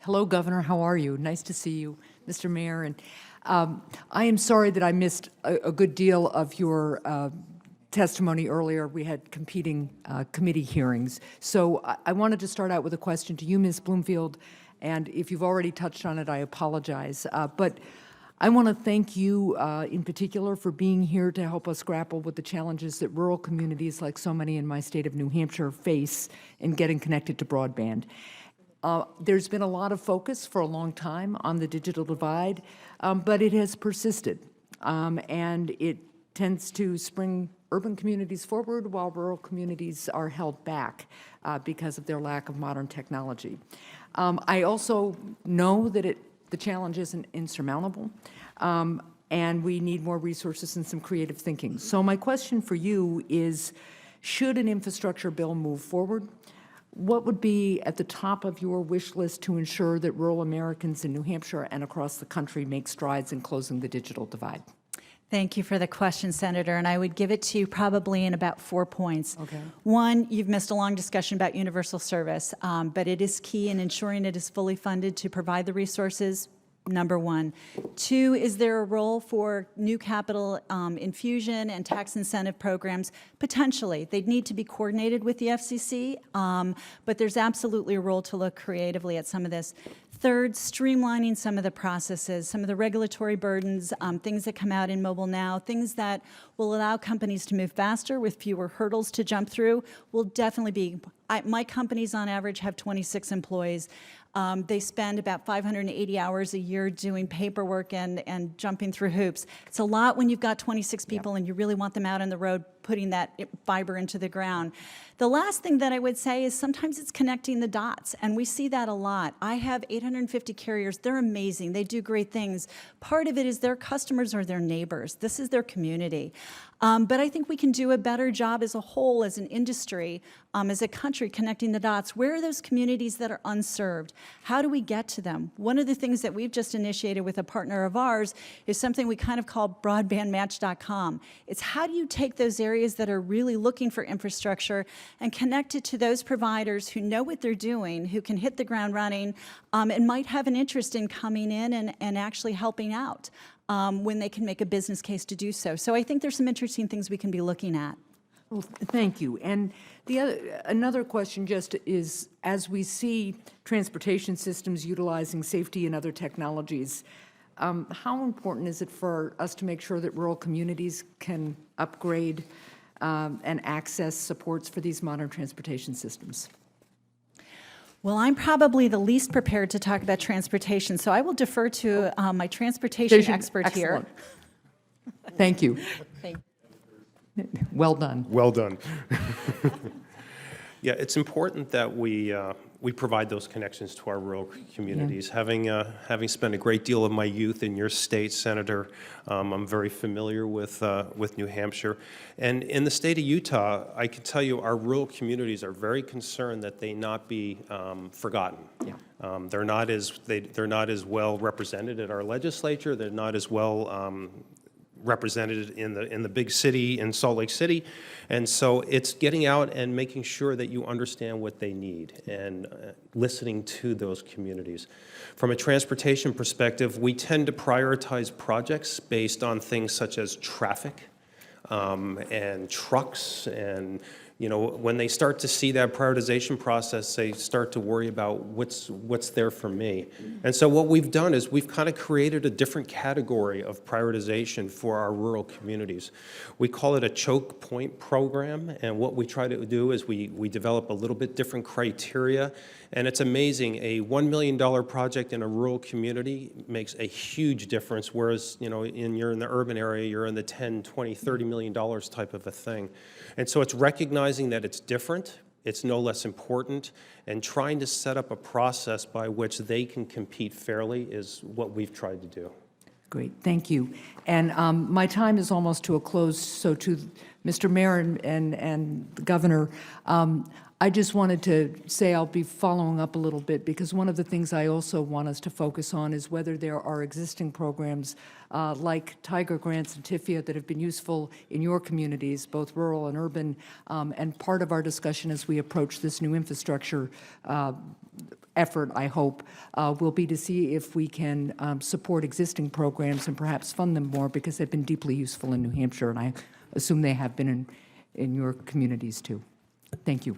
Hello, Governor. How are you? Nice to see you, Mr. Mayor. And I am sorry that I missed a good deal of your testimony earlier. We had competing committee hearings. So I wanted to start out with a question to you, Ms. Bloomfield. And if you've already touched on it, I apologize. But I want to thank you in particular for being here to help us grapple with the challenges that rural communities, like so many in my state of New Hampshire, face in getting connected to broadband. There's been a lot of focus for a long time on the digital divide, but it has persisted, and it tends to spring urban communities forward while rural communities are held back because of their lack of modern technology. I also know that the challenge isn't insurmountable, and we need more resources and some creative thinking. So my question for you is, should an infrastructure bill move forward, what would be at the top of your wish list to ensure that rural Americans in New Hampshire and across the country make strides in closing the digital divide? Thank you for the question, Senator, and I would give it to you probably in about 4 points. Okay. One, you've missed a long discussion about universal service, but it is key in ensuring it is fully funded to provide the resources. Number one. Two, is there a role for new capital infusion and tax incentive programs? Potentially. They'd need to be coordinated with the FCC, but there's absolutely a role to look creatively at some of this. Third, streamlining some of the processes, some of the regulatory burdens, things that come out in Mobile Now, things that will allow companies to move faster with fewer hurdles to jump through will definitely be. My companies on average have 26 employees. They spend about 580 hours a year doing paperwork and jumping through hoops. It's a lot when you've got 26 people and you really want them out on the road putting that fiber into the ground. The last thing that I would say is sometimes it's connecting the dots, and we see that a lot. I have 850 carriers. They're amazing. They do great things. Part of it is their customers are their neighbors. This is their community. But I think we can do a better job as a whole, as an industry, as a country, connecting the dots. Where are those communities that are unserved? How do we get to them? One of the things that we've just initiated with a partner of ours is something we kind of call broadbandmatch.com. It's how do you take those areas that are really looking for infrastructure and connect it to those providers who know what they're doing, who can hit the ground running, and might have an interest in coming in and actually helping out when they can make a business case to do so. So I think there's some interesting things we can be looking at. Well, thank you. And another question just is, as we see transportation systems utilizing safety and other technologies, how important is it for us to make sure that rural communities can upgrade and access supports for these modern transportation systems? Well, I'm probably the least prepared to talk about transportation, so I will defer to my transportation expert here. Thank you. Thank you. Well done. Well done. Yeah, it's important that we provide those connections to our rural communities. Yeah. Having spent a great deal of my youth in your state, Senator, I'm very familiar with New Hampshire. And in the state of Utah, I can tell you our rural communities are very concerned that they not be forgotten. Yeah. They're not as well represented at our legislature. They're not as well represented in the big city in Salt Lake City, and so it's getting out and making sure that you understand what they need and listening to those communities. From a transportation perspective, we tend to prioritize projects based on things such as traffic and trucks, and when they start to see that prioritization process, they start to worry about what's there for me. And so what we've done is we've kind of created a different category of prioritization for our rural communities. We call it a choke point program, and what we try to do is we develop a little bit different criteria, and it's amazing. A $1 million project in a rural community makes a huge difference, whereas you're in the urban area, you're in the 10, 20, $30 million type of a thing. And so it's recognizing that it's different, it's no less important, and trying to set up a process by which they can compete fairly is what we've tried to do. Great, thank you. And my time is almost to a close, so to Mr. Mayor and the Governor, I just wanted to say I'll be following up a little bit, because one of the things I also want us to focus on is whether there are existing programs like Tiger Grants and TIFIA that have been useful in your communities, both rural and urban, and part of our discussion as we approach this new infrastructure effort, I hope, will be to see if we can support existing programs and perhaps fund them more, because they've been deeply useful in New Hampshire, and I assume they have been in your communities too. Thank you.